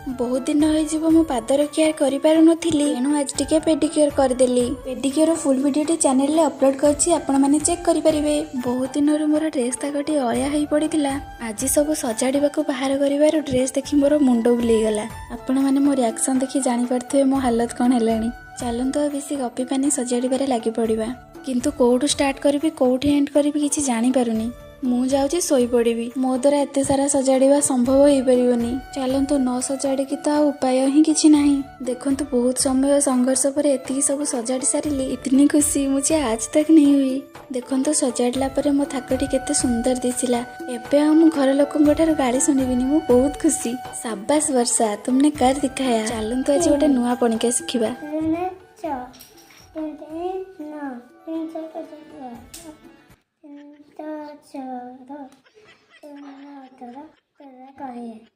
बहुत दिन हो मो पादर केयर करि पारु नथिली एणु आज टिके पेडिक्योर करदेली। पेडिक्योर फुल वीडियो चैनल रे अपलोड करछि, आपण माने चेक करि परिबे। बहुत दिन मोर ड्रेस ताकटी अया हेई पड़िथिला, आज सब सजाड़िबाकू बाहर करिवार ड्रेस देखि मोर मुंड बुलेई गला। आपण माने मो रिएक्शन देखि जानि परथिबे मो हालत कोन हेलानी। चलंतु बेसी गपी पानी सजाड़िबारे लागि पड़िबा, किंतु कोठू स्टार्ट करबी कोठी एंड करबी किछि जानि पारुनी। मु जाउची सोई पड़िबी, मो द्वारा एते सारा सजाड़िबा संभव होई परिबनी। चलंतु न सजाड़ी की तो उपाय ही किछि नाही। देखंतु बहुत समय संघर्ष पर एतिकी सब सजाड़ी सारिली, इतनी खुशी मुझे आज तक नहीं हुई। देखंतु सजाड़ला पर मो थाकटी केते सुंदर दिसिला। एबे हम घर लोकन ठारो गाली सुनिबिनी, मु बहुत खुशी। शाबाश वर्षा, तुमने कर दिखाया। चलंतु आज गोटे नुआ पणिका शिखिबा। चलो